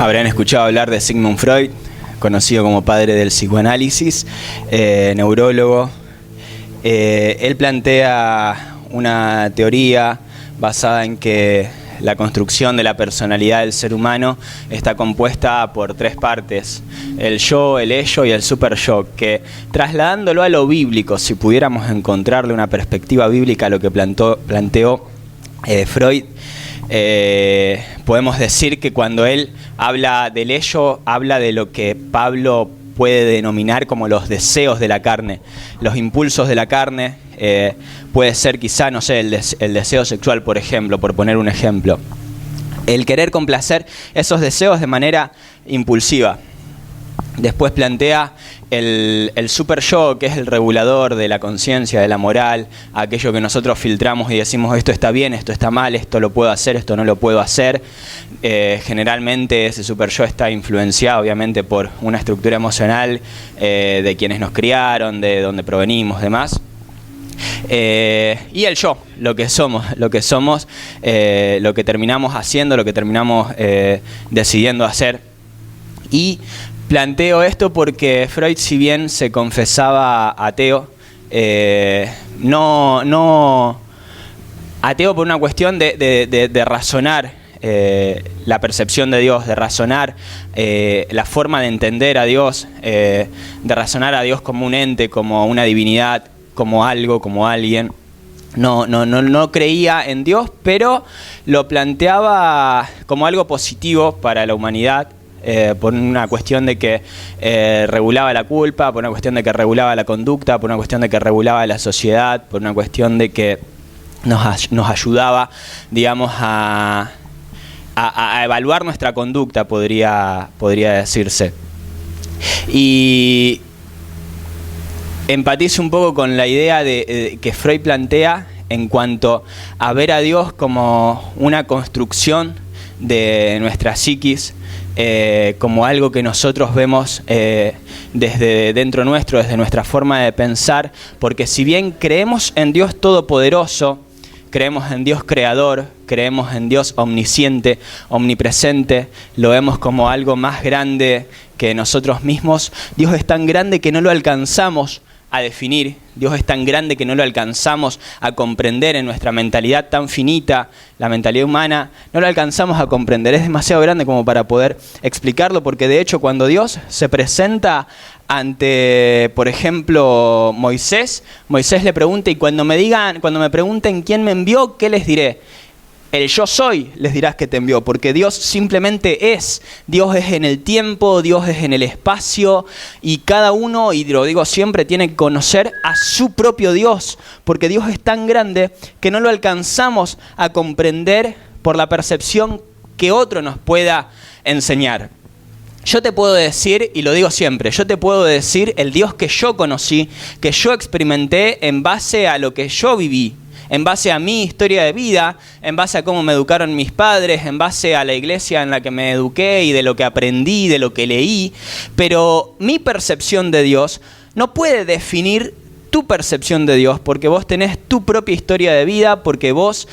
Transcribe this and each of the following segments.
Habrán escuchado hablar de Sigmund Freud, conocido como padre del psicoanálisis, neurólogo. Él plantea una teoría basada en que la construcción de la personalidad del ser humano está compuesta por tres partes: el yo, el ello y el super yo, que trasladándolo a lo bíblico, si pudiéramos encontrarle una perspectiva bíblica a lo que planteó Freud, podemos decir que cuando él habla del ello, habla de lo que Pablo puede denominar como los deseos de la carne, los impulsos de la carne. Puede ser quizá, no sé, el deseo sexual, por ejemplo, por poner un ejemplo. El querer complacer esos deseos de manera impulsiva. Después plantea el super yo, que es el regulador de la conciencia, de la moral, aquello que nosotros filtramos y decimos esto está bien, esto está mal, esto lo puedo hacer, esto no lo puedo hacer. Generalmente ese super yo está influenciado obviamente por una estructura emocional de quienes nos criaron, de donde provenimos, demás. Y el yo, lo que somos, lo que terminamos haciendo, lo que terminamos decidiendo hacer. Y planteo esto porque Freud, si bien se confesaba ateo, no ateo por una cuestión de razonar la percepción de Dios, de razonar la forma de entender a Dios, de razonar a Dios como un ente, como una divinidad, como algo, como alguien. No creía en Dios, pero lo planteaba como algo positivo para la humanidad. Por una cuestión de que regulaba la culpa, por una cuestión de que regulaba la conducta, por una cuestión de que regulaba la sociedad, por una cuestión de que nos ayudaba, digamos, a evaluar nuestra conducta, podría decirse. Y empatizo un poco con la idea que Freud plantea en cuanto a ver a Dios como una construcción de nuestra psiquis, como algo que nosotros vemos desde dentro nuestro, desde nuestra forma de pensar, porque si bien creemos en Dios Todopoderoso, creemos en Dios Creador, creemos en Dios Omnisciente, Omnipresente, lo vemos como algo más grande que nosotros mismos. Dios es tan grande que no lo alcanzamos a definir, Dios es tan grande que no lo alcanzamos a comprender en nuestra mentalidad tan finita, la mentalidad humana, no lo alcanzamos a comprender, es demasiado grande como para poder explicarlo, porque de hecho cuando Dios se presenta ante, por ejemplo, Moisés le pregunta, y cuando me pregunten quién me envió, ¿qué les diré? El yo soy, les dirás que te envió, porque Dios simplemente es. Dios es en el tiempo, Dios es en el espacio, y cada uno, y lo digo siempre, tiene que conocer a su propio Dios, porque Dios es tan grande que no lo alcanzamos a comprender por la percepción que otro nos pueda enseñar. Yo te puedo decir, y lo digo siempre, yo te puedo decir el Dios que yo conocí, que yo experimenté en base a lo que yo viví, en base a mi historia de vida, en base a cómo me educaron mis padres, en base a la iglesia en la que me eduqué y de lo que aprendí, de lo que leí. Pero mi percepción de Dios no puede definir tu percepción de Dios, porque vos tenés tu propia historia de vida, porque vos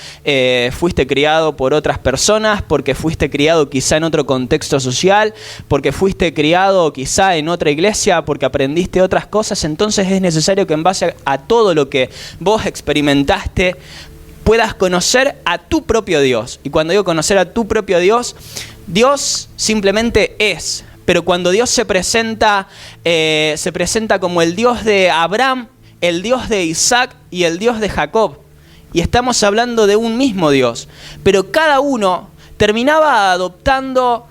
fuiste criado por otras personas, porque fuiste criado quizá en otro contexto social, porque fuiste criado quizá en otra iglesia, porque aprendiste otras cosas. Entonces es necesario que en base a todo lo que vos experimentaste puedas conocer a tu propio Dios. Y cuando digo conocer a tu propio Dios, Dios simplemente es. Pero cuando Dios se presenta como el Dios de Abraham, el Dios de Isaac y el Dios de Jacob. Y estamos hablando de un mismo Dios. Pero cada uno terminaba adoptando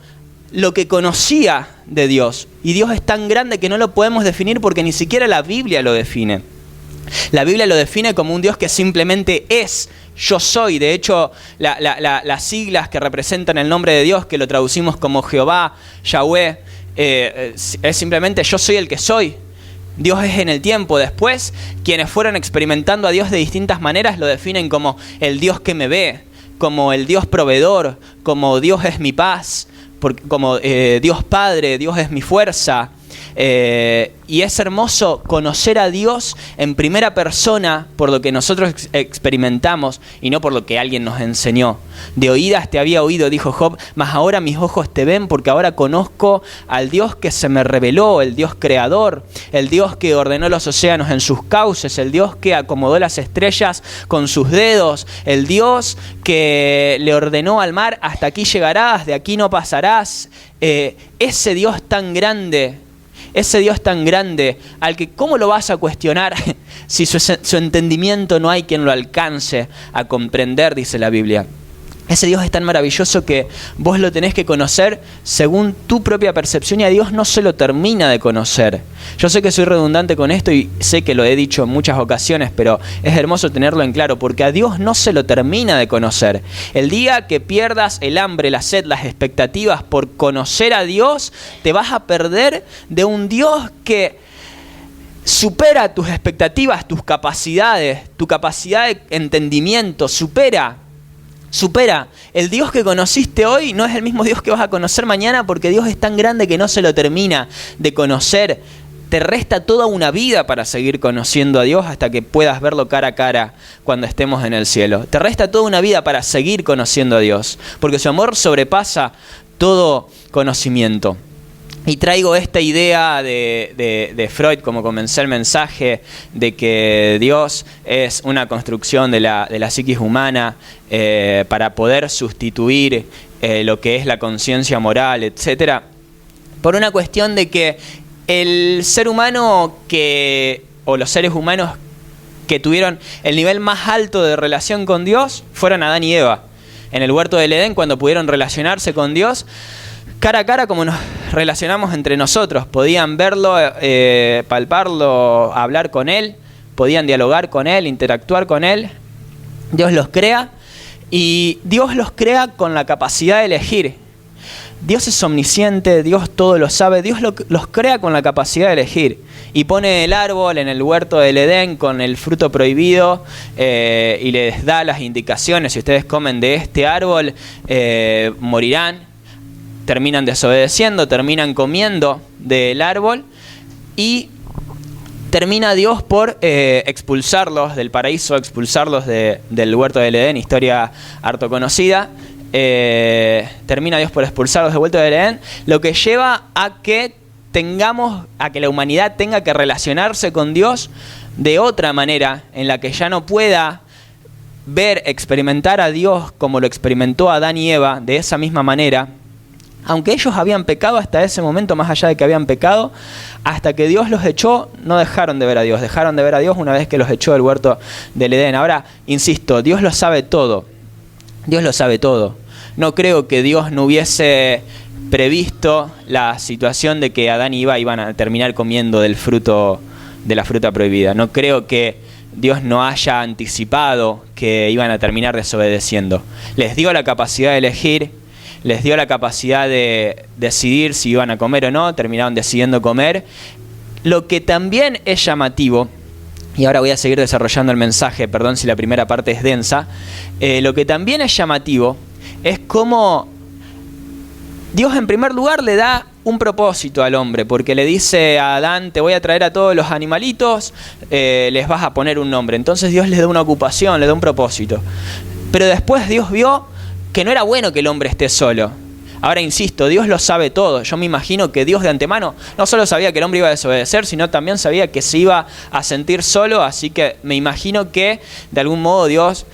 lo que conocía de Dios. Y Dios es tan grande que no lo podemos definir porque ni siquiera la Biblia lo define. La Biblia lo define como un Dios que simplemente es. Yo soy. De hecho, las siglas que representan el nombre de Dios, que lo traducimos como Jehová, Yahweh, es simplemente yo soy el que soy. Dios es en el tiempo. Después, quienes fueron experimentando a Dios de distintas maneras lo definen como el Dios que me ve, como el Dios proveedor, como Dios es mi paz, como Dios Padre, Dios es mi fuerza. Y es hermoso conocer a Dios en primera persona por lo que nosotros experimentamos y no por lo que alguien nos enseñó. De oídas te había oído, dijo Job, mas ahora mis ojos te ven porque ahora conozco al Dios que se me reveló, el Dios creador, el Dios que ordenó los océanos en sus cauces, el Dios que acomodó las estrellas con sus dedos, el Dios que le ordenó al mar, hasta aquí llegarás, de aquí no pasarás. Ese Dios tan grande, al que ¿cómo lo vas a cuestionar si su entendimiento no hay quien lo alcance a comprender, dice la Biblia? Ese Dios es tan maravilloso que vos lo tenés que conocer según tu propia percepción y a Dios no se lo termina de conocer. Yo sé que soy redundante con esto y sé que lo he dicho en muchas ocasiones, pero es hermoso tenerlo en claro porque a Dios no se lo termina de conocer. El día que pierdas el hambre, la sed, las expectativas por conocer a Dios, te vas a perder de un Dios que supera tus expectativas, tus capacidades, tu capacidad de entendimiento, supera. El Dios que conociste hoy no es el mismo Dios que vas a conocer mañana porque Dios es tan grande que no se lo termina de conocer. Te resta toda una vida para seguir conociendo a Dios hasta que puedas verlo cara a cara cuando estemos en el cielo. Te resta toda una vida para seguir conociendo a Dios porque su amor sobrepasa todo conocimiento. Y traigo esta idea de Freud, como comencé el mensaje, de que Dios es una construcción de la psiquis humana para poder sustituir lo que es la conciencia moral, etc. Por una cuestión de que el ser humano o los seres humanos que tuvieron el nivel más alto de relación con Dios fueron Adán y Eva. En el huerto del Edén, cuando pudieron relacionarse con Dios, cara a cara como nos relacionamos entre nosotros, podían verlo, palparlo, hablar con Él, podían dialogar con Él, interactuar con Él. Dios los crea y Dios los crea con la capacidad de elegir. Dios es omnisciente, Dios todo lo sabe, Dios los crea con la capacidad de elegir. Y pone el árbol en el huerto del Edén con el fruto prohibido y les da las indicaciones: si ustedes comen de este árbol, morirán. Terminan desobedeciendo, terminan comiendo del árbol y termina Dios por expulsarlos del paraíso, expulsarlos del huerto del Edén, historia harto conocida. Termina Dios por expulsarlos del huerto del Edén, lo que lleva a que la humanidad tenga que relacionarse con Dios de otra manera, en la que ya no pueda experimentar a Dios como lo experimentó Adán y Eva, de esa misma manera. Aunque ellos habían pecado hasta ese momento, más allá de que habían pecado, hasta que Dios los echó, no dejaron de ver a Dios. Dejaron de ver a Dios una vez que los echó del huerto del Edén. Ahora, insisto, Dios lo sabe todo. Dios lo sabe todo. No creo que Dios no hubiese previsto la situación de que Adán y Eva iban a terminar comiendo del fruto de la fruta prohibida. No creo que Dios no haya anticipado que iban a terminar desobedeciendo. Les dio la capacidad de elegir, les dio la capacidad de decidir si iban a comer o no, terminaron decidiendo comer. Lo que también es llamativo, y ahora voy a seguir desarrollando el mensaje, perdón si la primera parte es densa, lo que también es llamativo es cómo Dios en primer lugar le da un propósito al hombre, porque le dice a Adán: te voy a traer a todos los animalitos, les vas a poner un nombre. Entonces Dios les da una ocupación, le da un propósito. Pero después Dios vio que no era bueno que el hombre esté solo. Ahora insisto, Dios lo sabe todo. Yo me imagino que Dios de antemano no solo sabía que el hombre iba a desobedecer, sino también sabía que se iba a sentir solo. Así que me imagino que de algún modo Dios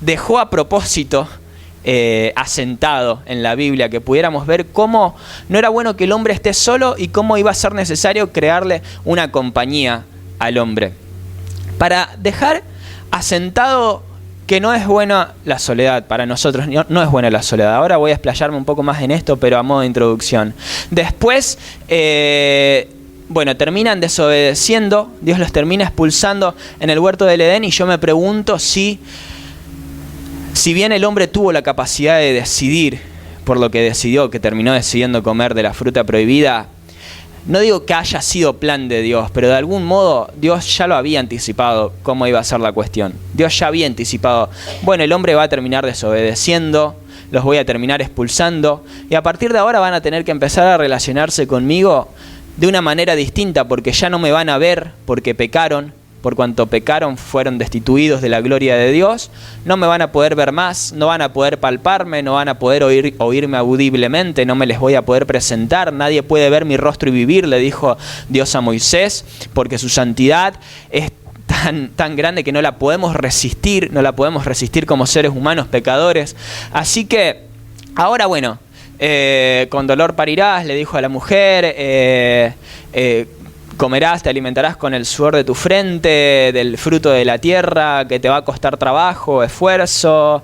dejó a propósito asentado en la Biblia que pudiéramos ver cómo no era bueno que el hombre esté solo y cómo iba a ser necesario crearle una compañía al hombre. Para dejar asentado que no es buena la soledad para nosotros, no es buena la soledad. Ahora voy a explayarme un poco más en esto, pero a modo de introducción. Después, terminan desobedeciendo, Dios los termina expulsando en el huerto del Edén y yo me pregunto si bien el hombre tuvo la capacidad de decidir por lo que decidió, que terminó decidiendo comer de la fruta prohibida, no digo que haya sido plan de Dios, pero de algún modo Dios ya lo había anticipado cómo iba a ser la cuestión. Dios ya había anticipado, el hombre va a terminar desobedeciendo, los voy a terminar expulsando. Y a partir de ahora van a tener que empezar a relacionarse conmigo de una manera distinta, porque ya no me van a ver porque pecaron. Por cuanto pecaron, fueron destituidos de la gloria de Dios. No me van a poder ver más, no van a poder palparme, no van a poder oírme audiblemente, no me les voy a poder presentar. Nadie puede ver mi rostro y vivir, le dijo Dios a Moisés, porque su santidad es tan grande que no la podemos resistir como seres humanos pecadores. Así que, ahora bueno, con dolor parirás, le dijo a la mujer, comerás, te alimentarás con el sudor de tu frente, del fruto de la tierra, que te va a costar trabajo, esfuerzo.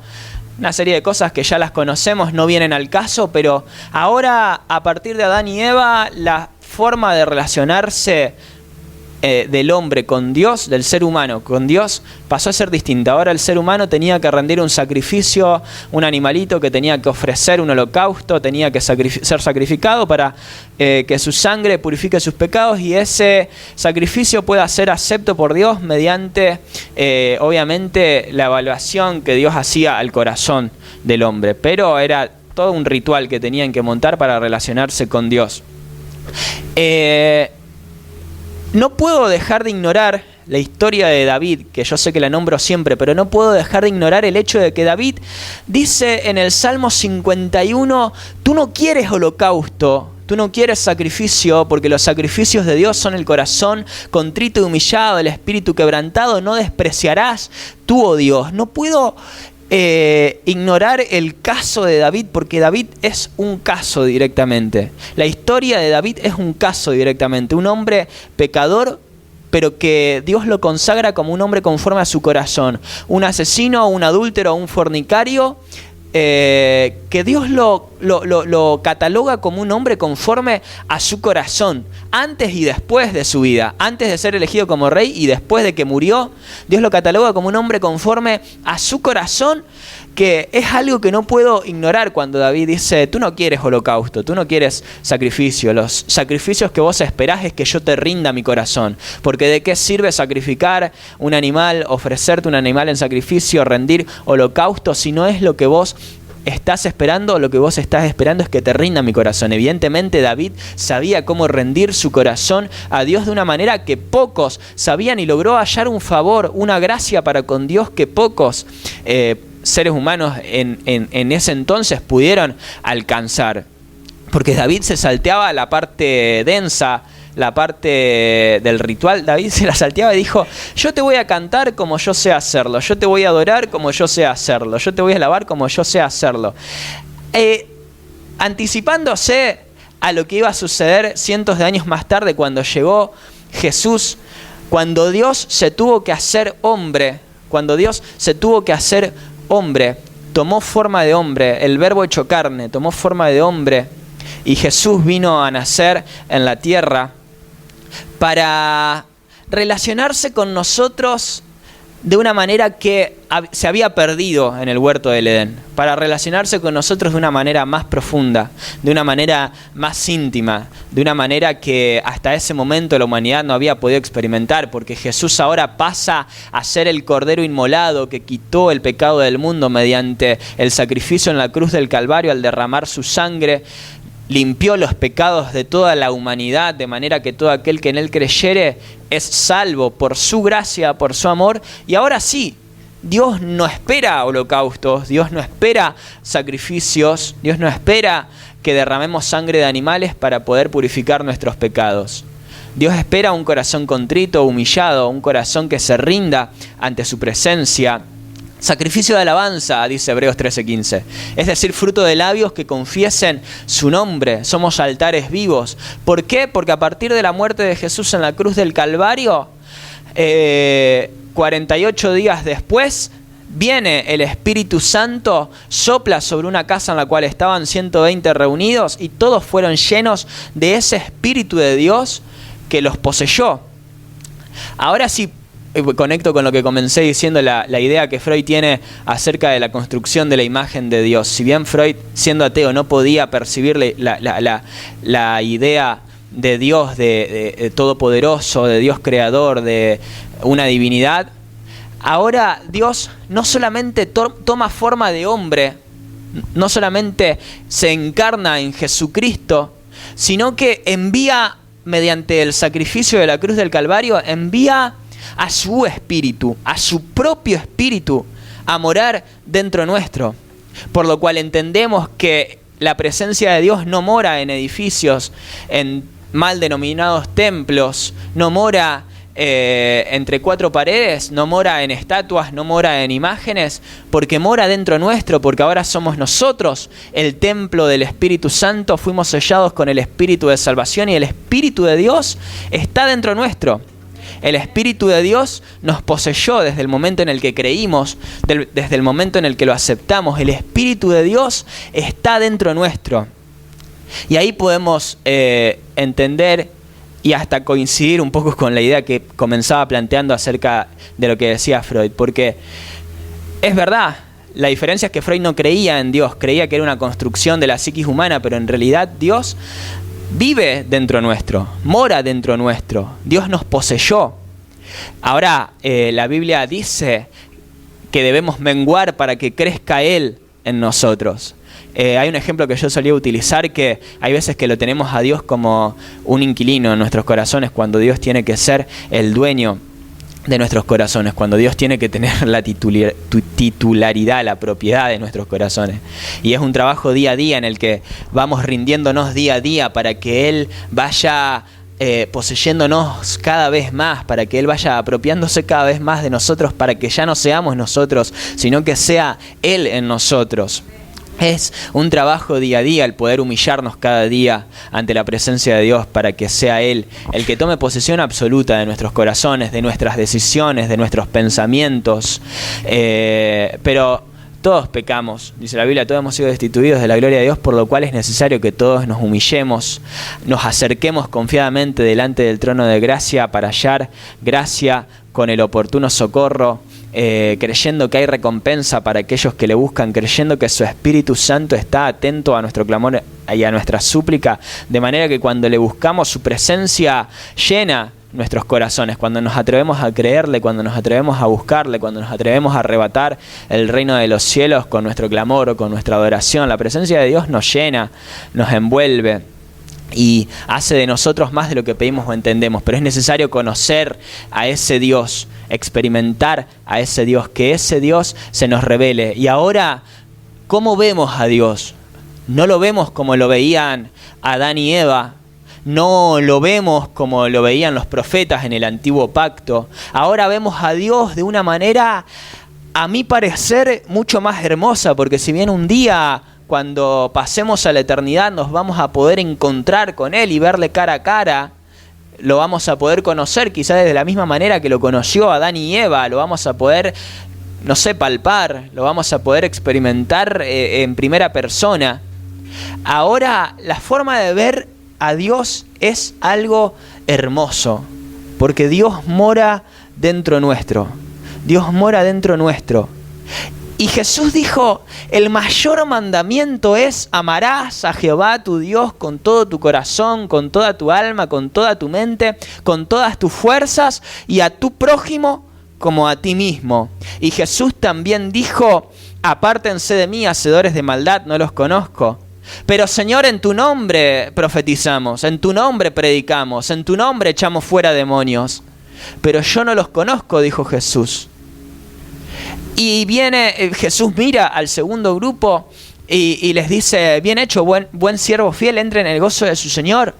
Una serie de cosas que ya las conocemos, no vienen al caso, pero ahora, a partir de Adán y Eva, la forma de relacionarse del hombre con Dios, del ser humano con Dios, pasó a ser distinta. Ahora el ser humano tenía que rendir un sacrificio, un animalito que tenía que ofrecer un holocausto, tenía que ser sacrificado para que su sangre purifique sus pecados, y ese sacrificio pueda ser acepto por Dios mediante, obviamente, la evaluación que Dios hacía al corazón del hombre. Pero era todo un ritual que tenían que montar para relacionarse con Dios. No puedo dejar de ignorar la historia de David, que yo sé que la nombro siempre, pero no puedo dejar de ignorar el hecho de que David dice en el Salmo 51, tú no quieres holocausto, tú no quieres sacrificio, porque los sacrificios de Dios son el corazón contrito y humillado, el espíritu quebrantado, no despreciarás tú, oh Dios. No puedo ignorar el caso de David, porque David es un caso directamente. La historia de David es un caso directamente. Un hombre pecador, pero que Dios lo consagra como un hombre conforme a su corazón. Un asesino, un adúltero, un fornicario, que Dios lo cataloga como un hombre conforme a su corazón, antes y después de su vida, antes de ser elegido como rey y después de que murió. Dios lo cataloga como un hombre conforme a su corazón, que es algo que no puedo ignorar cuando David dice, tú no quieres holocausto, tú no quieres sacrificio, los sacrificios que vos esperás es que yo te rinda mi corazón, porque ¿de qué sirve sacrificar un animal, ofrecerte un animal en sacrificio, rendir holocausto, si no es lo que vos estás esperando? Lo que vos estás esperando es que te rinda mi corazón. Evidentemente David sabía cómo rendir su corazón a Dios de una manera que pocos sabían, y logró hallar un favor, una gracia para con Dios que pocos seres humanos en ese entonces pudieron alcanzar. Porque David se salteaba la parte densa, la parte del ritual. David se la salteaba y dijo, yo te voy a cantar como yo sé hacerlo, yo te voy a adorar como yo sé hacerlo, yo te voy a alabar como yo sé hacerlo. Anticipándose a lo que iba a suceder cientos de años más tarde, cuando llegó Jesús, cuando Dios se tuvo que hacer hombre, tomó forma de hombre, el verbo hecho carne, tomó forma de hombre, y Jesús vino a nacer en la tierra para relacionarse con nosotros de una manera que se había perdido en el huerto del Edén, para relacionarse con nosotros de una manera más profunda, de una manera más íntima, de una manera que hasta ese momento la humanidad no había podido experimentar, porque Jesús ahora pasa a ser el Cordero inmolado que quitó el pecado del mundo mediante el sacrificio en la cruz del Calvario. Al derramar su sangre, limpió los pecados de toda la humanidad, de manera que todo aquel que en él creyere es salvo por su gracia, por su amor. Y ahora sí, Dios no espera holocaustos, Dios no espera sacrificios, Dios no espera que derramemos sangre de animales para poder purificar nuestros pecados. Dios espera un corazón contrito, humillado, un corazón que se rinda ante su presencia. Sacrificio de alabanza, dice Hebreos 13:15. Es decir, fruto de labios que confiesen su nombre. Somos altares vivos. ¿Por qué? Porque a partir de la muerte de Jesús en la cruz del Calvario, 48 días después, viene el Espíritu Santo, sopla sobre una casa en la cual estaban 120 reunidos, y todos fueron llenos de ese Espíritu de Dios que los poseyó. Ahora sí, conecto con lo que comencé diciendo, la idea que Freud tiene acerca de la construcción de la imagen de Dios. Si bien Freud, siendo ateo, no podía percibir la idea de Dios, de todopoderoso, de Dios creador, de una divinidad, ahora Dios no solamente toma forma de hombre no solamente se encarna en Jesucristo, sino que envía, mediante el sacrificio de la cruz del Calvario, envía a su Espíritu, a su propio Espíritu, a morar dentro nuestro. Por lo cual entendemos que la presencia de Dios no mora en edificios, en mal denominados templos, no mora entre cuatro paredes, no mora en estatuas, no mora en imágenes, porque mora dentro nuestro, porque ahora somos nosotros el templo del Espíritu Santo, fuimos sellados con el Espíritu de salvación y el Espíritu de Dios está dentro nuestro. El Espíritu de Dios nos poseyó desde el momento en el que creímos, desde el momento en el que lo aceptamos. El Espíritu de Dios está dentro nuestro. Y ahí podemos entender y hasta coincidir un poco con la idea que comenzaba planteando acerca de lo que decía Freud. Porque es verdad, la diferencia es que Freud no creía en Dios, creía que era una construcción de la psiquis humana, pero en realidad Dios vive dentro nuestro, mora dentro nuestro. Dios nos poseyó. Ahora, la Biblia dice que debemos menguar para que crezca Él en nosotros. Hay un ejemplo que yo solía utilizar, que hay veces que lo tenemos a Dios como un inquilino en nuestros corazones, cuando Dios tiene que ser el dueño de nuestros corazones, cuando Dios tiene que tener la titularidad, la propiedad de nuestros corazones. Y es un trabajo día a día en el que vamos rindiéndonos día a día para que Él vaya poseyéndonos cada vez más, para que Él vaya apropiándose cada vez más de nosotros, para que ya no seamos nosotros, sino que sea Él en nosotros. Es un trabajo día a día el poder humillarnos cada día ante la presencia de Dios para que sea Él el que tome posesión absoluta de nuestros corazones, de nuestras decisiones, de nuestros pensamientos. Pero todos pecamos, dice la Biblia, todos hemos sido destituidos de la gloria de Dios, por lo cual es necesario que todos nos humillemos, nos acerquemos confiadamente delante del trono de gracia para hallar gracia con el oportuno socorro. Creyendo que hay recompensa para aquellos que le buscan, creyendo que su Espíritu Santo está atento a nuestro clamor y a nuestra súplica, de manera que cuando le buscamos su presencia llena nuestros corazones, cuando nos atrevemos a creerle, cuando nos atrevemos a buscarle, cuando nos atrevemos a arrebatar el reino de los cielos con nuestro clamor o con nuestra adoración, la presencia de Dios nos llena, nos envuelve y hace de nosotros más de lo que pedimos o entendemos. Pero es necesario conocer a ese Dios, experimentar a ese Dios, que ese Dios se nos revele. Y ahora, ¿cómo vemos a Dios? No lo vemos como lo veían Adán y Eva, no lo vemos como lo veían los profetas en el antiguo pacto. Ahora vemos a Dios de una manera, a mi parecer, mucho más hermosa, porque si bien un día, cuando pasemos a la eternidad, nos vamos a poder encontrar con Él y verle cara a cara, lo vamos a poder conocer quizás de la misma manera que lo conoció Adán y Eva, lo vamos a poder, no sé, palpar, lo vamos a poder experimentar en primera persona. Ahora, la forma de ver a Dios es algo hermoso, porque Dios mora dentro nuestro. Dios mora dentro nuestro. Y Jesús dijo, el mayor mandamiento es: amarás a Jehová tu Dios con todo tu corazón, con toda tu alma, con toda tu mente, con todas tus fuerzas, y a tu prójimo como a ti mismo. Y Jesús también dijo, apártense de mí, hacedores de maldad, no los conozco. Pero Señor, en tu nombre profetizamos, en tu nombre predicamos, en tu nombre echamos fuera demonios. Pero yo no los conozco, dijo Jesús. Y viene, Jesús mira al segundo grupo y les dice, bien hecho, buen siervo fiel, entren en el gozo de su Señor.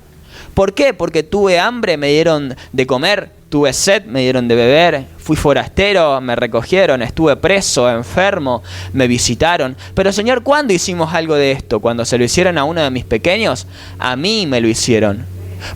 ¿Por qué? Porque tuve hambre, me dieron de comer, tuve sed, me dieron de beber, fui forastero, me recogieron, estuve preso, enfermo, me visitaron. Pero Señor, ¿cuándo hicimos algo de esto? ¿Cuando se lo hicieron a uno de mis pequeños? A mí me lo hicieron.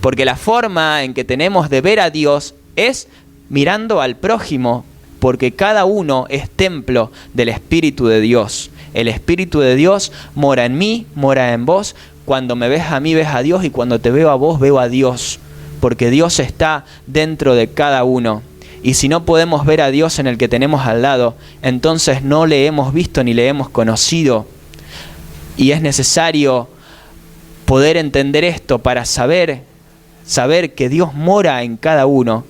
Porque la forma en que tenemos de ver a Dios es mirando al prójimo, porque cada uno es templo del Espíritu de Dios. El Espíritu de Dios mora en mí, mora en vos. Cuando me ves a mí, ves a Dios, y cuando te veo a vos, veo a Dios. Porque Dios está dentro de cada uno. Y si no podemos ver a Dios en el que tenemos al lado, entonces no le hemos visto ni le hemos conocido. Y es necesario poder entender esto para saber que Dios mora en cada uno.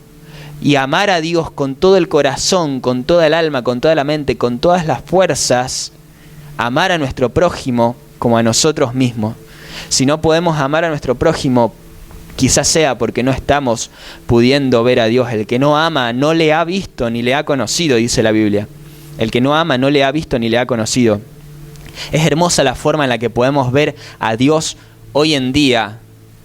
Y amar a Dios con todo el corazón, con toda el alma, con toda la mente, con todas las fuerzas, amar a nuestro prójimo como a nosotros mismos. Si no podemos amar a nuestro prójimo, quizás sea porque no estamos pudiendo ver a Dios. El que no ama no le ha visto ni le ha conocido, dice la Biblia. El que no ama no le ha visto ni le ha conocido. Es hermosa la forma en la que podemos ver a Dios hoy en día,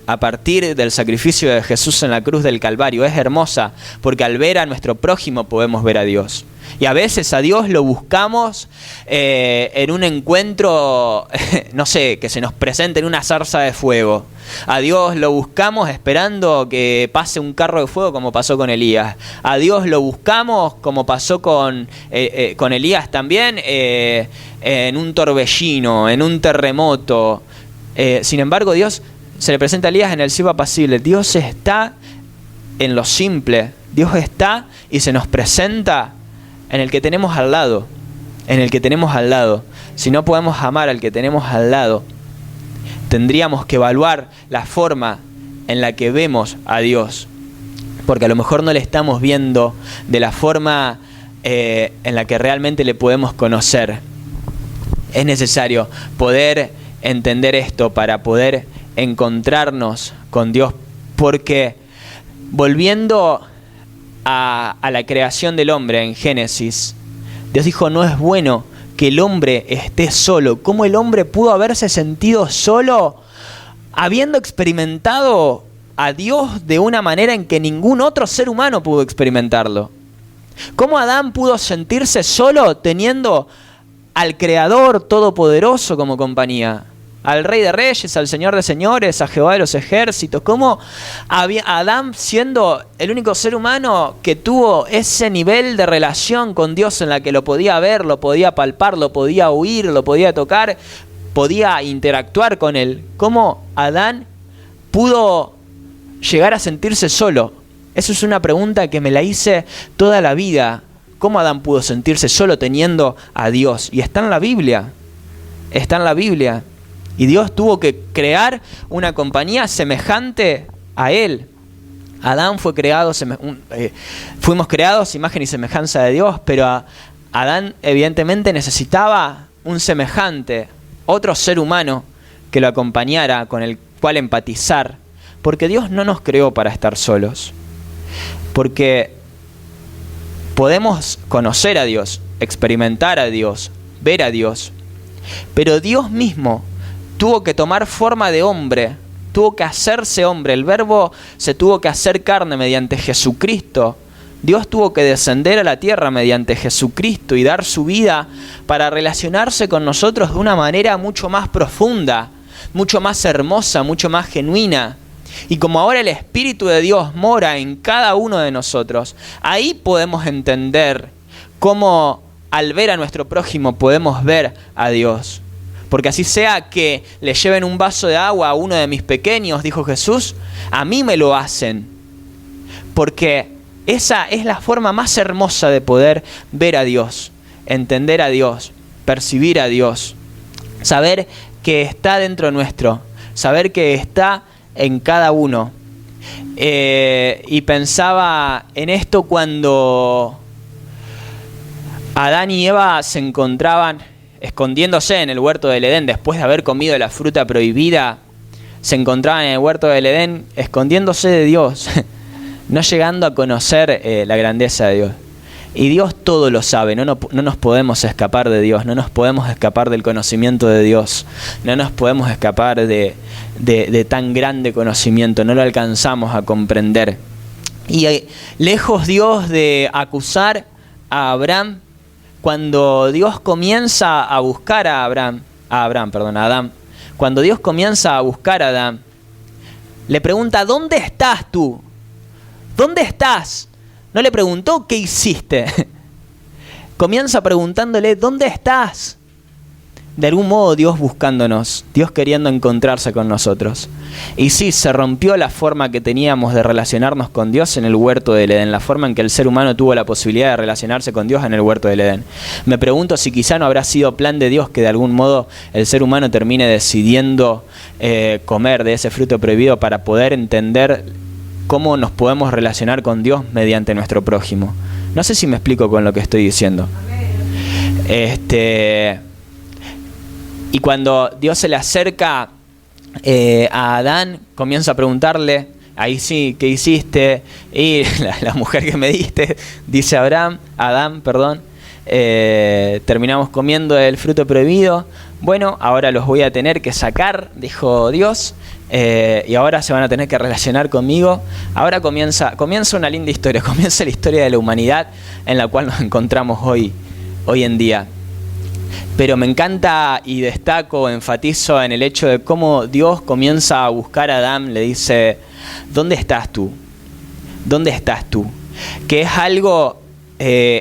a partir del sacrificio de Jesús en la cruz del Calvario. Es hermosa porque al ver a nuestro prójimo podemos ver a Dios. Y a veces a Dios lo buscamos en un encuentro, no sé, que se nos presente en una zarza de fuego. A Dios lo buscamos esperando que pase un carro de fuego como pasó con Elías. A Dios lo buscamos como pasó con Elías también, en un torbellino, en un terremoto. Sin embargo, Dios se le presenta a Elías en el cielo apacible. Dios está en lo simple. Dios está y se nos presenta en el que tenemos al lado. En el que tenemos al lado. Si no podemos amar al que tenemos al lado, tendríamos que evaluar la forma en la que vemos a Dios. Porque a lo mejor no le estamos viendo de la forma en la que realmente le podemos conocer. Es necesario poder entender esto para poder encontrarnos con Dios, porque volviendo a la creación del hombre en Génesis, Dios dijo: no es bueno que el hombre esté solo. ¿Cómo el hombre pudo haberse sentido solo habiendo experimentado a Dios de una manera en que ningún otro ser humano pudo experimentarlo? ¿Cómo Adán pudo sentirse solo teniendo al Creador Todopoderoso como compañía? Al Rey de Reyes, al Señor de Señores, a Jehová de los ejércitos. ¿Cómo Adán, siendo el único ser humano que tuvo ese nivel de relación con Dios en la que lo podía ver, lo podía palpar, lo podía oír, lo podía tocar, podía interactuar con Él? ¿Cómo Adán pudo llegar a sentirse solo? Esa es una pregunta que me la hice toda la vida. ¿Cómo Adán pudo sentirse solo teniendo a Dios? Y está en la Biblia. Está en la Biblia. Y Dios tuvo que crear una compañía semejante a Él. Adán fue creado, fuimos creados imagen y semejanza de Dios, pero Adán evidentemente necesitaba un semejante, otro ser humano que lo acompañara, con el cual empatizar. Porque Dios no nos creó para estar solos. Porque podemos conocer a Dios, experimentar a Dios, ver a Dios, pero Dios mismo tuvo que tomar forma de hombre, tuvo que hacerse hombre. El Verbo se tuvo que hacer carne mediante Jesucristo. Dios tuvo que descender a la tierra mediante Jesucristo y dar su vida para relacionarse con nosotros de una manera mucho más profunda, mucho más hermosa, mucho más genuina. Y como ahora el Espíritu de Dios mora en cada uno de nosotros, ahí podemos entender cómo al ver a nuestro prójimo podemos ver a Dios. Porque así sea que le lleven un vaso de agua a uno de mis pequeños, dijo Jesús, a mí me lo hacen. Porque esa es la forma más hermosa de poder ver a Dios, entender a Dios, percibir a Dios, saber que está dentro nuestro, saber que está en cada uno. Y pensaba en esto cuando Adán y Eva se encontraban escondiéndose en el huerto del Edén después de haber comido la fruta prohibida. Se encontraban en el huerto del Edén escondiéndose de Dios, no llegando a conocer la grandeza de Dios. Y Dios todo lo sabe, no nos podemos escapar de Dios, no nos podemos escapar del conocimiento de Dios, no nos podemos escapar de tan grande conocimiento, no lo alcanzamos a comprender. Y lejos Dios de acusar a Abraham, cuando Dios comienza a buscar a Adán, cuando Dios comienza a buscar a Adán, le pregunta: ¿dónde estás tú? ¿Dónde estás? No le preguntó qué hiciste. Comienza preguntándole: ¿dónde estás? De algún modo Dios buscándonos, Dios queriendo encontrarse con nosotros. Y sí, se rompió la forma que teníamos de relacionarnos con Dios en el huerto del Edén, la forma en que el ser humano tuvo la posibilidad de relacionarse con Dios en el huerto del Edén. Me pregunto si quizá no habrá sido plan de Dios que de algún modo el ser humano termine decidiendo comer de ese fruto prohibido para poder entender cómo nos podemos relacionar con Dios mediante nuestro prójimo. No sé si me explico con lo que estoy diciendo. Y cuando Dios se le acerca a Adán, comienza a preguntarle, ahí sí, ¿qué hiciste? Y la mujer que me diste, dice Adán, terminamos comiendo el fruto prohibido. Bueno, ahora los voy a tener que sacar, dijo Dios, y ahora se van a tener que relacionar conmigo. Ahora comienza una linda historia, comienza la historia de la humanidad en la cual nos encontramos hoy en día. Pero me encanta y destaco, enfatizo en el hecho de cómo Dios comienza a buscar a Adán, le dice, ¿dónde estás tú? ¿Dónde estás tú? Que es algo,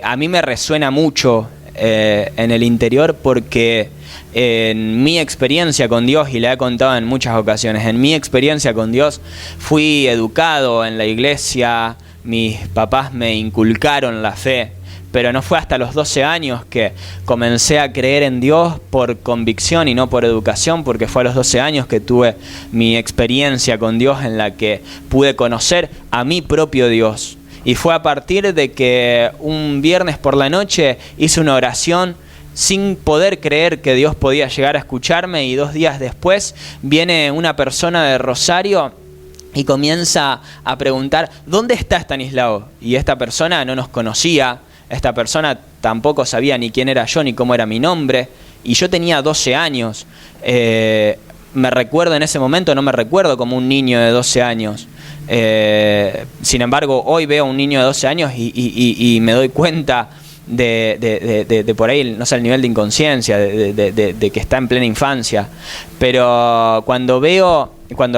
a mí me resuena mucho en el interior, porque en mi experiencia con Dios, y la he contado en muchas ocasiones, en mi experiencia con Dios fui educado en la iglesia, mis papás me inculcaron la fe, pero no fue hasta los 12 años que comencé a creer en Dios por convicción y no por educación, porque fue a los 12 años que tuve mi experiencia con Dios en la que pude conocer a mi propio Dios. Y fue a partir de que un viernes por la noche hice una oración sin poder creer que Dios podía llegar a escucharme, y 2 días después viene una persona de Rosario y comienza a preguntar, ¿dónde está Estanislao? Y esta persona no nos conocía. Esta persona tampoco sabía ni quién era yo ni cómo era mi nombre, y yo tenía 12 años. Me recuerdo en ese momento, no me recuerdo como un niño de 12 años. Sin embargo, hoy veo a un niño de 12 años y me doy cuenta de por ahí, no sé, el nivel de inconsciencia, de que está en plena infancia. Pero cuando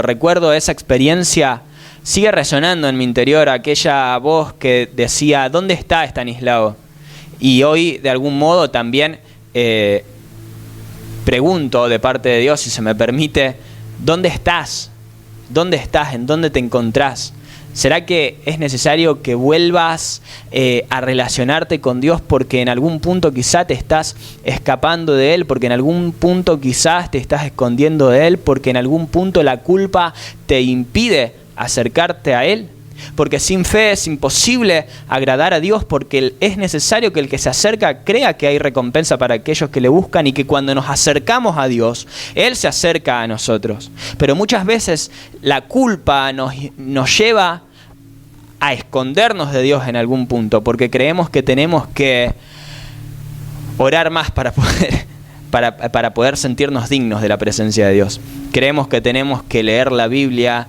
recuerdo esa experiencia, sigue resonando en mi interior aquella voz que decía, ¿dónde está Estanislao? Y hoy, de algún modo, también pregunto de parte de Dios, si se me permite, ¿dónde estás? ¿Dónde estás? ¿En dónde te encontrás? ¿Será que es necesario que vuelvas a relacionarte con Dios porque en algún punto quizá te estás escapando de Él, porque en algún punto quizás te estás escondiendo de Él, porque en algún punto la culpa te impide acercarte a Él? Porque sin fe es imposible agradar a Dios, porque es necesario que el que se acerca crea que hay recompensa para aquellos que le buscan, y que cuando nos acercamos a Dios, Él se acerca a nosotros. Pero muchas veces la culpa nos lleva a escondernos de Dios en algún punto, porque creemos que tenemos que orar más para poder sentirnos dignos de la presencia de Dios. Creemos que tenemos que leer la Biblia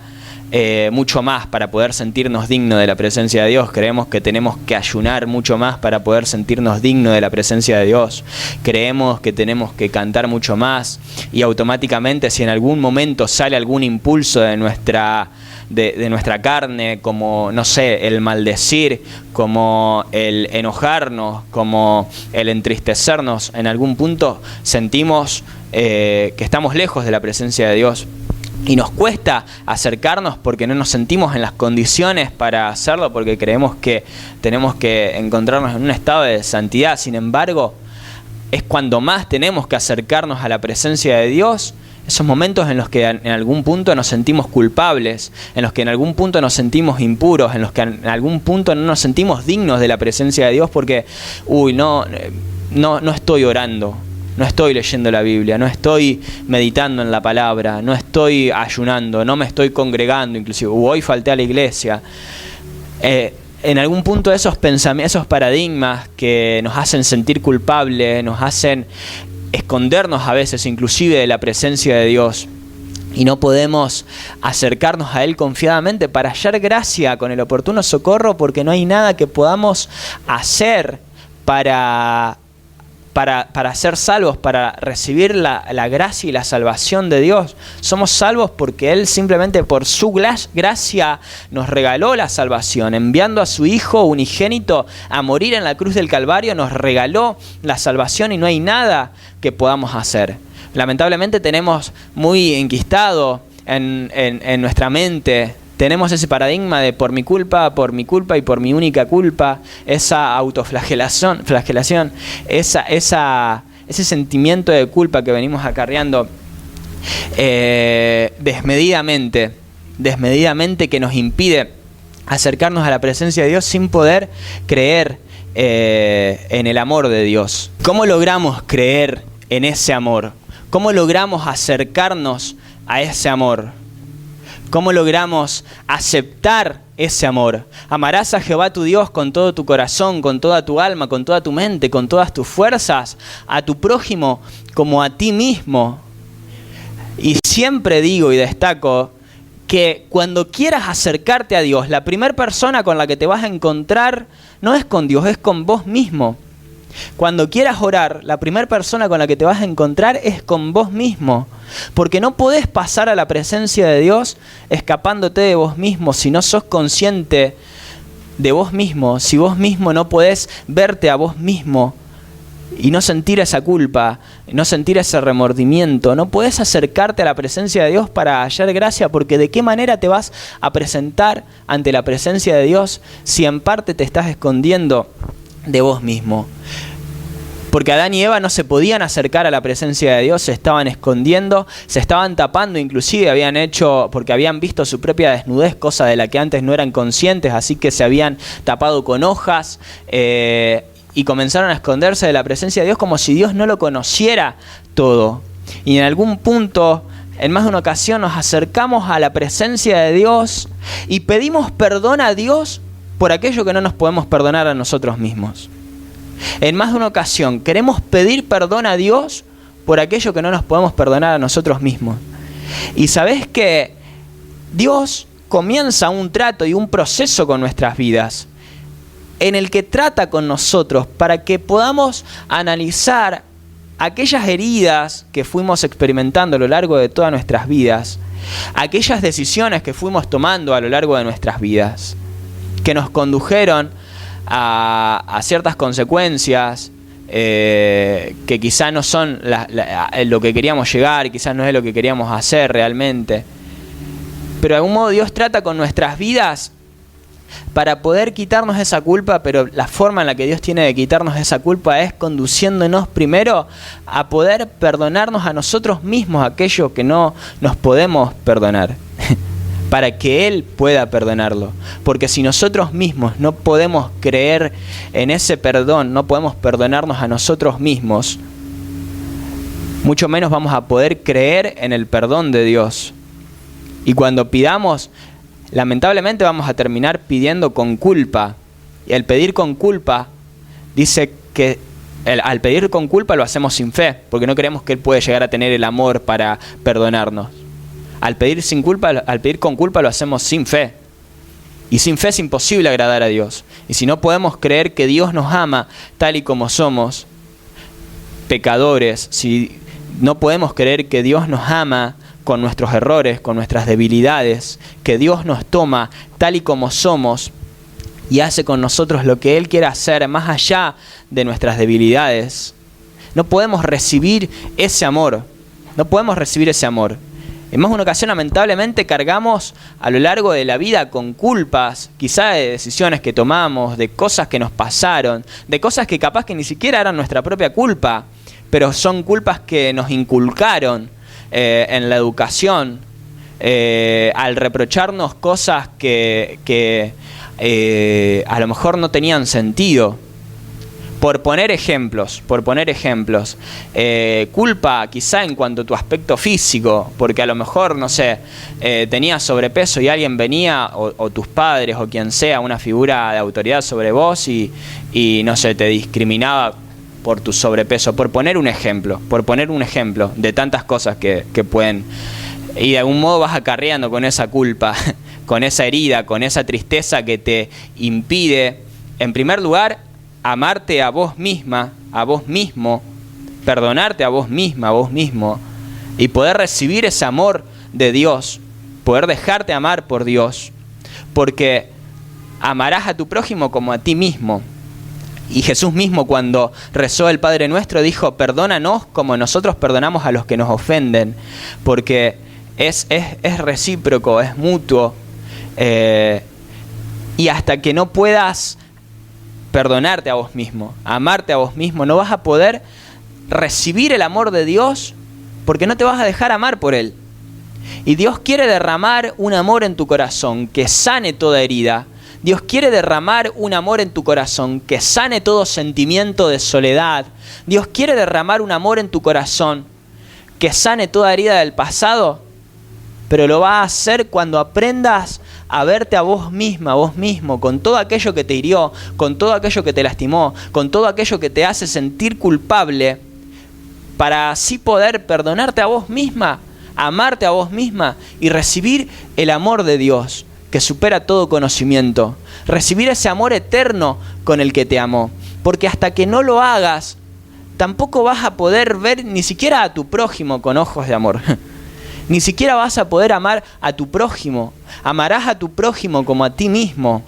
mucho más para poder sentirnos dignos de la presencia de Dios. Creemos que tenemos que ayunar mucho más para poder sentirnos dignos de la presencia de Dios. Creemos que tenemos que cantar mucho más, y automáticamente, si en algún momento sale algún impulso de nuestra carne, como, no sé, el maldecir, como el enojarnos, como el entristecernos, en algún punto sentimos que estamos lejos de la presencia de Dios. Y nos cuesta acercarnos porque no nos sentimos en las condiciones para hacerlo, porque creemos que tenemos que encontrarnos en un estado de santidad. Sin embargo, es cuando más tenemos que acercarnos a la presencia de Dios, esos momentos en los que en algún punto nos sentimos culpables, en los que en algún punto nos sentimos impuros, en los que en algún punto no nos sentimos dignos de la presencia de Dios porque, no estoy orando, no estoy leyendo la Biblia, no estoy meditando en la palabra, no estoy ayunando, no me estoy congregando, inclusive hoy falté a la iglesia. En algún punto esos pensamientos, esos paradigmas que nos hacen sentir culpables, nos hacen escondernos a veces inclusive de la presencia de Dios, y no podemos acercarnos a Él confiadamente para hallar gracia con el oportuno socorro, porque no hay nada que podamos hacer para ser salvos, para recibir la gracia y la salvación de Dios. Somos salvos porque Él simplemente por su gracia nos regaló la salvación, enviando a su Hijo unigénito a morir en la cruz del Calvario, nos regaló la salvación, y no hay nada que podamos hacer. Lamentablemente tenemos muy enquistado en nuestra mente, tenemos ese paradigma de por mi culpa y por mi única culpa, esa autoflagelación, ese sentimiento de culpa que venimos acarreando desmedidamente, que nos impide acercarnos a la presencia de Dios sin poder creer en el amor de Dios. ¿Cómo logramos creer en ese amor? ¿Cómo logramos acercarnos a ese amor? ¿Cómo logramos aceptar ese amor? Amarás a Jehová tu Dios con todo tu corazón, con toda tu alma, con toda tu mente, con todas tus fuerzas, a tu prójimo como a ti mismo. Y siempre digo y destaco que cuando quieras acercarte a Dios, la primera persona con la que te vas a encontrar no es con Dios, es con vos mismo. Cuando quieras orar, la primera persona con la que te vas a encontrar es con vos mismo. Porque no podés pasar a la presencia de Dios escapándote de vos mismo si no sos consciente de vos mismo, si vos mismo no podés verte a vos mismo y no sentir esa culpa, no sentir ese remordimiento. No podés acercarte a la presencia de Dios para hallar gracia, porque ¿de qué manera te vas a presentar ante la presencia de Dios si en parte te estás escondiendo de vos mismo? Porque Adán y Eva no se podían acercar a la presencia de Dios, se estaban escondiendo, se estaban tapando, inclusive habían hecho, porque habían visto su propia desnudez, cosa de la que antes no eran conscientes, así que se habían tapado con hojas y comenzaron a esconderse de la presencia de Dios como si Dios no lo conociera todo. Y en algún punto, en más de una ocasión, nos acercamos a la presencia de Dios y pedimos perdón a Dios por aquello que no nos podemos perdonar a nosotros mismos. En más de una ocasión queremos pedir perdón a Dios por aquello que no nos podemos perdonar a nosotros mismos. Y sabés que Dios comienza un trato y un proceso con nuestras vidas, en el que trata con nosotros para que podamos analizar aquellas heridas que fuimos experimentando a lo largo de todas nuestras vidas, aquellas decisiones que fuimos tomando a lo largo de nuestras vidas, que nos condujeron a ciertas consecuencias que quizá no son lo que queríamos llegar, quizás no es lo que queríamos hacer realmente. Pero de algún modo Dios trata con nuestras vidas para poder quitarnos esa culpa, pero la forma en la que Dios tiene de quitarnos esa culpa es conduciéndonos primero a poder perdonarnos a nosotros mismos aquello que no nos podemos perdonar. Para que Él pueda perdonarlo. Porque si nosotros mismos no podemos creer en ese perdón, no podemos perdonarnos a nosotros mismos, mucho menos vamos a poder creer en el perdón de Dios. Y cuando pidamos, lamentablemente vamos a terminar pidiendo con culpa. Y al pedir con culpa, dice que al pedir con culpa lo hacemos sin fe, porque no creemos que Él puede llegar a tener el amor para perdonarnos. Al pedir con culpa lo hacemos sin fe. Y sin fe es imposible agradar a Dios. Y si no podemos creer que Dios nos ama tal y como somos, pecadores, si no podemos creer que Dios nos ama con nuestros errores, con nuestras debilidades, que Dios nos toma tal y como somos y hace con nosotros lo que Él quiere hacer más allá de nuestras debilidades, no podemos recibir ese amor. No podemos recibir ese amor. En más de una ocasión, lamentablemente, cargamos a lo largo de la vida con culpas, quizá de decisiones que tomamos, de cosas que nos pasaron, de cosas que capaz que ni siquiera eran nuestra propia culpa, pero son culpas que nos inculcaron en la educación, al reprocharnos cosas que a lo mejor no tenían sentido. Por poner ejemplos, culpa quizá en cuanto a tu aspecto físico, porque a lo mejor, no sé, tenías sobrepeso y alguien venía, o tus padres, o quien sea, una figura de autoridad sobre vos y no sé, te discriminaba por tu sobrepeso, por poner un ejemplo de tantas cosas que pueden, y de algún modo vas acarreando con esa culpa, con esa herida, con esa tristeza que te impide, en primer lugar, amarte a vos misma, a vos mismo, perdonarte a vos misma, a vos mismo, y poder recibir ese amor de Dios, poder dejarte amar por Dios, porque amarás a tu prójimo como a ti mismo. Y Jesús mismo, cuando rezó el Padre Nuestro, dijo: perdónanos como nosotros perdonamos a los que nos ofenden, porque es recíproco, es mutuo, y hasta que no puedas perdonarte a vos mismo, amarte a vos mismo, no vas a poder recibir el amor de Dios, porque no te vas a dejar amar por Él. Y Dios quiere derramar un amor en tu corazón que sane toda herida. Dios quiere derramar un amor en tu corazón que sane todo sentimiento de soledad. Dios quiere derramar un amor en tu corazón que sane toda herida del pasado, pero lo va a hacer cuando aprendas a verte a vos misma, a vos mismo, con todo aquello que te hirió, con todo aquello que te lastimó, con todo aquello que te hace sentir culpable, para así poder perdonarte a vos misma, amarte a vos misma y recibir el amor de Dios, que supera todo conocimiento. Recibir ese amor eterno con el que te amó. Porque hasta que no lo hagas, tampoco vas a poder ver ni siquiera a tu prójimo con ojos de amor. Ni siquiera vas a poder amar a tu prójimo. Amarás a tu prójimo como a ti mismo.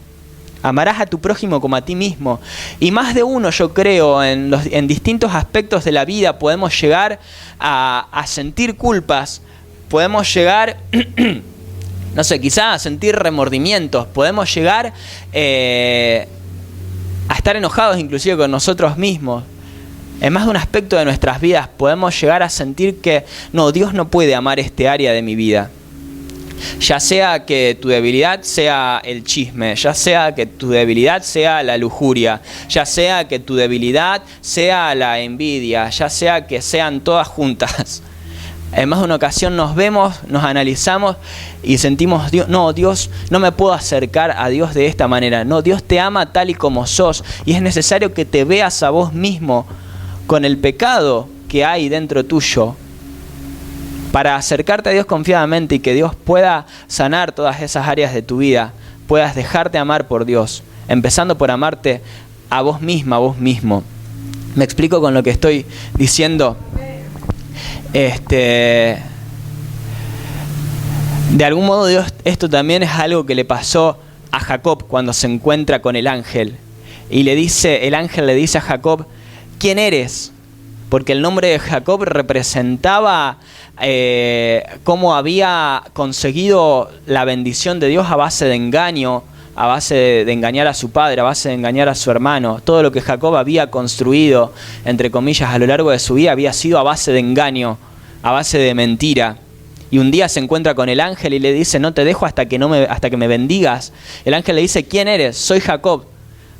Amarás a tu prójimo como a ti mismo. Y más de uno, yo creo, en distintos aspectos de la vida podemos llegar a sentir culpas. Podemos llegar, no sé, quizás a sentir remordimientos. Podemos llegar a estar enojados inclusive con nosotros mismos. En más de un aspecto de nuestras vidas podemos llegar a sentir que no, Dios no puede amar este área de mi vida. Ya sea que tu debilidad sea el chisme, ya sea que tu debilidad sea la lujuria, ya sea que tu debilidad sea la envidia, ya sea que sean todas juntas. En más de una ocasión nos vemos, nos analizamos y sentimos, Dios, no me puedo acercar a Dios de esta manera. No, Dios te ama tal y como sos y es necesario que te veas a vos mismo con el pecado que hay dentro tuyo, para acercarte a Dios confiadamente y que Dios pueda sanar todas esas áreas de tu vida, puedas dejarte amar por Dios, empezando por amarte a vos misma, a vos mismo. ¿Me explico con lo que estoy diciendo? De algún modo Dios, esto también es algo que le pasó a Jacob cuando se encuentra con el ángel. Y el ángel le dice a Jacob, ¿quién eres? Porque el nombre de Jacob representaba cómo había conseguido la bendición de Dios a base de engaño, a base de engañar a su padre, a base de engañar a su hermano. Todo lo que Jacob había construido, entre comillas, a lo largo de su vida había sido a base de engaño, a base de mentira. Y un día se encuentra con el ángel y le dice, no te dejo hasta que me bendigas. El ángel le dice, ¿quién eres? Soy Jacob.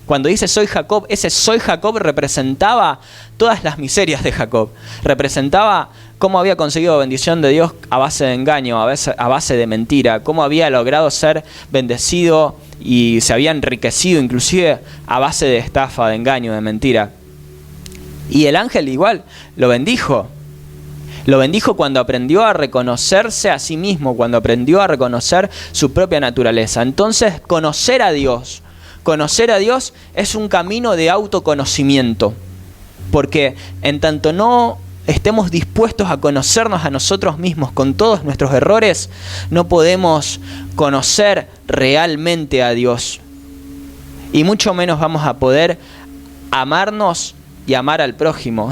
Cuando dice soy Jacob, ese soy Jacob representaba todas las miserias de Jacob. Representaba cómo había conseguido bendición de Dios a base de engaño, a base de mentira. Cómo había logrado ser bendecido y se había enriquecido inclusive a base de estafa, de engaño, de mentira. Y el ángel igual lo bendijo. Lo bendijo cuando aprendió a reconocerse a sí mismo, cuando aprendió a reconocer su propia naturaleza. Entonces, conocer a Dios es un camino de autoconocimiento, porque en tanto no estemos dispuestos a conocernos a nosotros mismos con todos nuestros errores, no podemos conocer realmente a Dios. Y mucho menos vamos a poder amarnos y amar al prójimo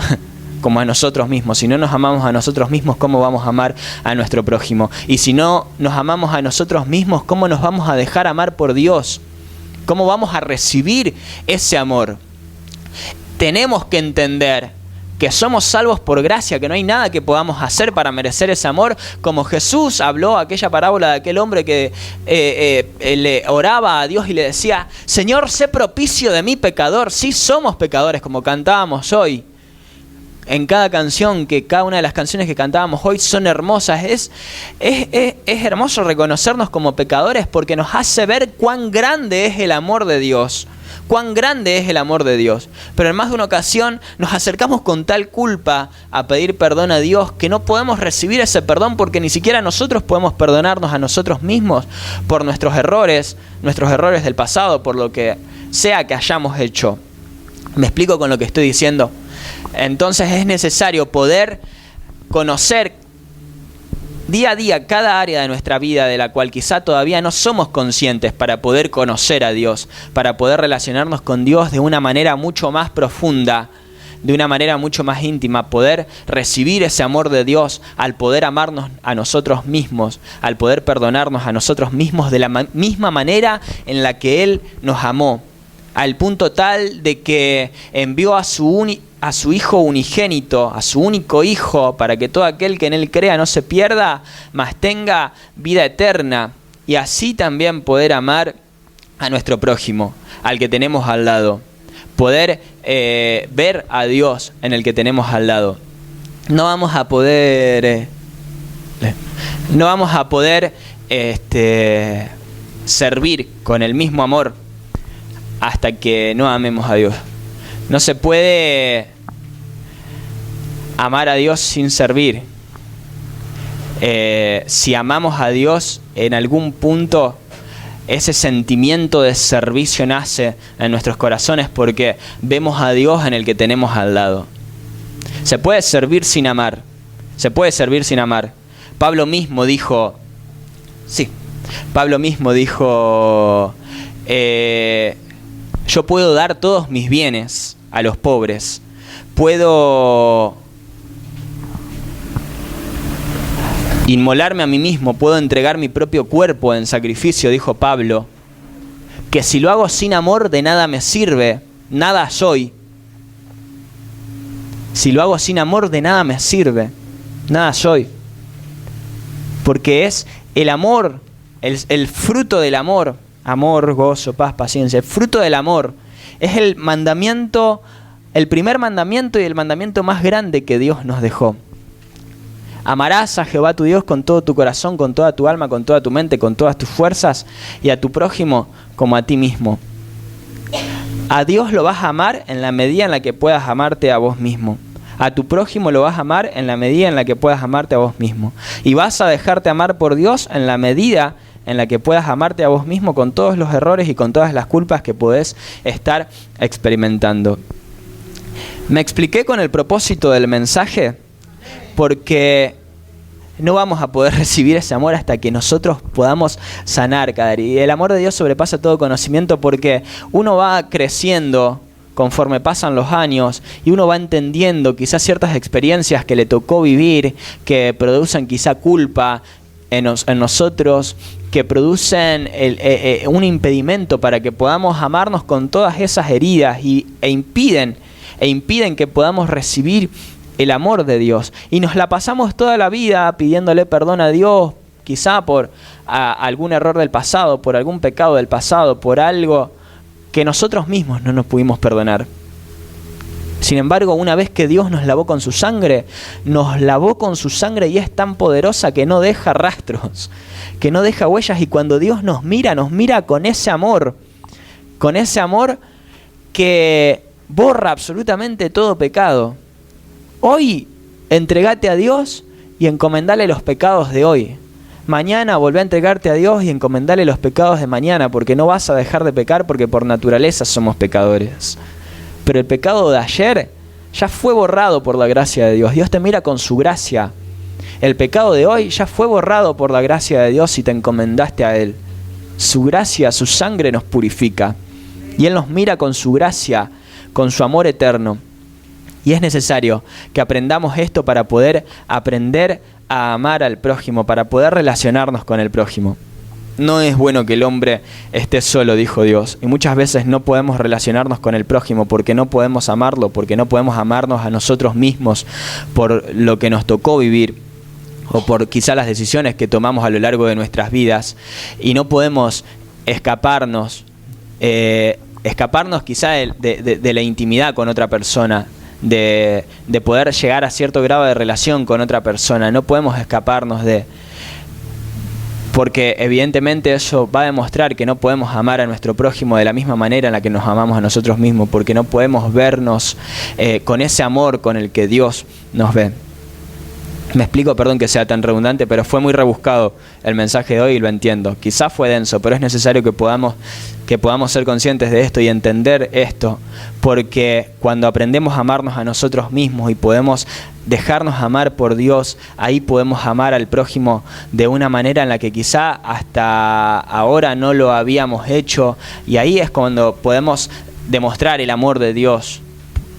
como a nosotros mismos. Si no nos amamos a nosotros mismos, ¿cómo vamos a amar a nuestro prójimo? Y si no nos amamos a nosotros mismos, ¿cómo nos vamos a dejar amar por Dios? ¿Cómo vamos a recibir ese amor? Tenemos que entender que somos salvos por gracia, que no hay nada que podamos hacer para merecer ese amor, como Jesús habló aquella parábola de aquel hombre que le oraba a Dios y le decía, Señor, sé propicio de mí pecador. Sí somos pecadores, como cantábamos hoy. En cada canción, cada una de las canciones que cantábamos hoy son hermosas. Es hermoso reconocernos como pecadores porque nos hace ver cuán grande es el amor de Dios. Cuán grande es el amor de Dios. Pero en más de una ocasión nos acercamos con tal culpa a pedir perdón a Dios que no podemos recibir ese perdón porque ni siquiera nosotros podemos perdonarnos a nosotros mismos por nuestros errores del pasado, por lo que sea que hayamos hecho. ¿Me explico con lo que estoy diciendo? Entonces es necesario poder conocer día a día cada área de nuestra vida de la cual quizá todavía no somos conscientes, para poder conocer a Dios, para poder relacionarnos con Dios de una manera mucho más profunda, de una manera mucho más íntima, poder recibir ese amor de Dios al poder amarnos a nosotros mismos, al poder perdonarnos a nosotros mismos de la misma manera en la que Él nos amó, al punto tal de que envió a su Hijo unigénito, a su único Hijo, para que todo aquel que en Él crea no se pierda, mas tenga vida eterna, y así también poder amar a nuestro prójimo, al que tenemos al lado, poder ver a Dios en el que tenemos al lado. no vamos a poder servir con el mismo amor hasta que no amemos a Dios. No se puede amar a Dios sin servir. Si amamos a Dios, en algún punto ese sentimiento de servicio nace en nuestros corazones porque vemos a Dios en el que tenemos al lado. Se puede servir sin amar. Se puede servir sin amar. Pablo mismo dijo, yo puedo dar todos mis bienes a los pobres. Puedo inmolarme a mí mismo, puedo entregar mi propio cuerpo en sacrificio, dijo Pablo, que si lo hago sin amor de nada me sirve, nada soy. Si lo hago sin amor de nada me sirve, nada soy. Porque es el amor, el fruto del amor, amor, gozo, paz, paciencia, el fruto del amor es el mandamiento, el primer mandamiento y el mandamiento más grande que Dios nos dejó. Amarás a Jehová tu Dios con todo tu corazón, con toda tu alma, con toda tu mente, con todas tus fuerzas, y a tu prójimo como a ti mismo. A Dios lo vas a amar en la medida en la que puedas amarte a vos mismo. A tu prójimo lo vas a amar en la medida en la que puedas amarte a vos mismo. Y vas a dejarte amar por Dios en la medida en la que puedas amarte a vos mismo con todos los errores y con todas las culpas que podés estar experimentando. ¿Me expliqué con el propósito del mensaje? Porque no vamos a poder recibir ese amor hasta que nosotros podamos sanar cada día. Y el amor de Dios sobrepasa todo conocimiento porque uno va creciendo conforme pasan los años y uno va entendiendo quizás ciertas experiencias que le tocó vivir, que producen quizá culpa en nosotros, que producen un impedimento para que podamos amarnos con todas esas heridas e impiden que podamos recibir el amor de Dios. Y nos la pasamos toda la vida pidiéndole perdón a Dios, quizá por algún error del pasado, por algún pecado del pasado, por algo que nosotros mismos no nos pudimos perdonar. Sin embargo, una vez que Dios nos lavó con su sangre y es tan poderosa que no deja rastros, que no deja huellas, y cuando Dios nos mira con ese amor que borra absolutamente todo pecado. Hoy entregate a Dios y encomendale los pecados de hoy. Mañana volvé a entregarte a Dios y encomendale los pecados de mañana, porque no vas a dejar de pecar, porque por naturaleza somos pecadores. Pero el pecado de ayer ya fue borrado por la gracia de Dios. Dios te mira con su gracia. El pecado de hoy ya fue borrado por la gracia de Dios y te encomendaste a Él. Su gracia, su sangre nos purifica. Y Él nos mira con su gracia, con su amor eterno. Y es necesario que aprendamos esto para poder aprender a amar al prójimo, para poder relacionarnos con el prójimo. No es bueno que el hombre esté solo, dijo Dios. Y muchas veces no podemos relacionarnos con el prójimo porque no podemos amarlo, porque no podemos amarnos a nosotros mismos por lo que nos tocó vivir o por quizá las decisiones que tomamos a lo largo de nuestras vidas. Y no podemos escaparnos quizá de la intimidad con otra persona, de poder llegar a cierto grado de relación con otra persona. No podemos escaparnos porque evidentemente eso va a demostrar que no podemos amar a nuestro prójimo de la misma manera en la que nos amamos a nosotros mismos, porque no podemos vernos con ese amor con el que Dios nos ve. Me explico, perdón que sea tan redundante, pero fue muy rebuscado el mensaje de hoy y lo entiendo. Quizás fue denso, pero es necesario que podamos ser conscientes de esto y entender esto, porque cuando aprendemos a amarnos a nosotros mismos y podemos dejarnos amar por Dios, ahí podemos amar al prójimo de una manera en la que quizá hasta ahora no lo habíamos hecho, y ahí es cuando podemos demostrar el amor de Dios.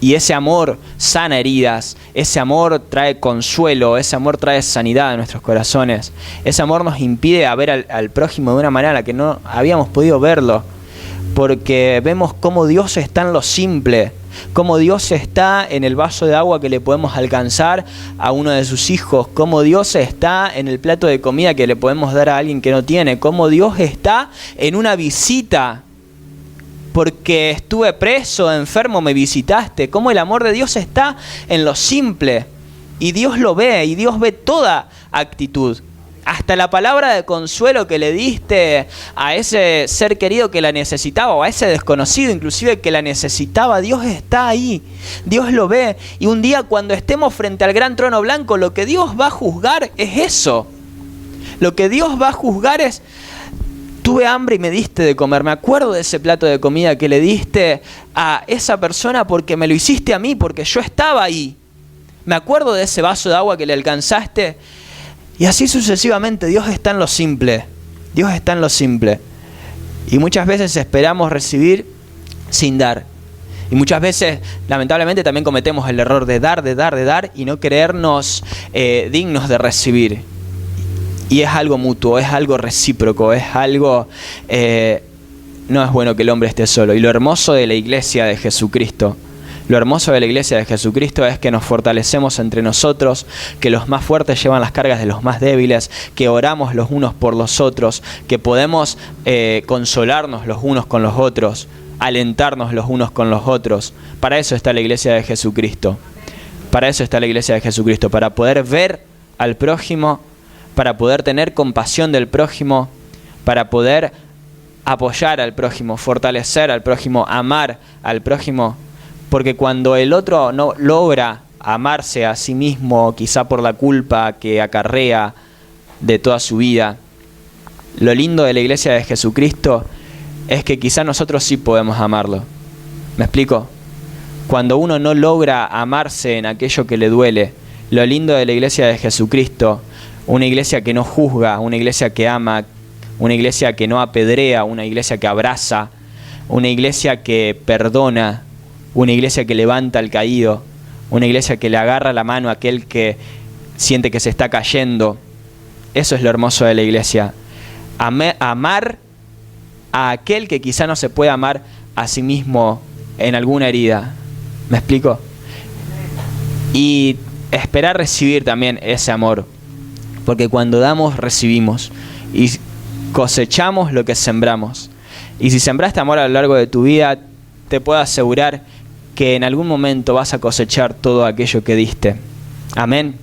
Y ese amor sana heridas, ese amor trae consuelo, ese amor trae sanidad a nuestros corazones. Ese amor nos impide ver al prójimo de una manera en la que no habíamos podido verlo, porque vemos cómo Dios está en lo simple, cómo Dios está en el vaso de agua que le podemos alcanzar a uno de sus hijos, cómo Dios está en el plato de comida que le podemos dar a alguien que no tiene, cómo Dios está en una visita. Porque estuve preso, enfermo, me visitaste. Cómo el amor de Dios está en lo simple. Y Dios lo ve, y Dios ve toda actitud. Hasta la palabra de consuelo que le diste a ese ser querido que la necesitaba, o a ese desconocido inclusive que la necesitaba, Dios está ahí, Dios lo ve. Y un día cuando estemos frente al gran trono blanco, lo que Dios va a juzgar es eso. Lo que Dios va a juzgar es: tuve hambre y me diste de comer. Me acuerdo de ese plato de comida que le diste a esa persona porque me lo hiciste a mí, porque yo estaba ahí. Me acuerdo de ese vaso de agua que le alcanzaste. Y así sucesivamente. Dios está en lo simple. Dios está en lo simple. Y muchas veces esperamos recibir sin dar. Y muchas veces, lamentablemente, también cometemos el error de dar y no creernos dignos de recibir. Y es algo mutuo, es algo recíproco, es algo... no es bueno que el hombre esté solo. Y lo hermoso de la iglesia de Jesucristo, es que nos fortalecemos entre nosotros, que los más fuertes llevan las cargas de los más débiles, que oramos los unos por los otros, que podemos consolarnos los unos con los otros, alentarnos los unos con los otros. Para eso está la iglesia de Jesucristo. Para eso está la iglesia de Jesucristo, para poder ver al prójimo, para poder tener compasión del prójimo, para poder apoyar al prójimo, fortalecer al prójimo, amar al prójimo. Porque cuando el otro no logra amarse a sí mismo, quizá por la culpa que acarrea de toda su vida, lo lindo de la iglesia de Jesucristo es que quizá nosotros sí podemos amarlo. ¿Me explico? Cuando uno no logra amarse en aquello que le duele, lo lindo de la iglesia de Jesucristo, una iglesia que no juzga, una iglesia que ama, una iglesia que no apedrea, una iglesia que abraza, una iglesia que perdona, una iglesia que levanta al caído, una iglesia que le agarra la mano a aquel que siente que se está cayendo. Eso es lo hermoso de la iglesia. Amar a aquel que quizá no se puede amar a sí mismo en alguna herida. ¿Me explico? Y esperar recibir también ese amor. Porque cuando damos, recibimos. Y cosechamos lo que sembramos. Y si sembraste amor a lo largo de tu vida, te puedo asegurar que en algún momento vas a cosechar todo aquello que diste. Amén.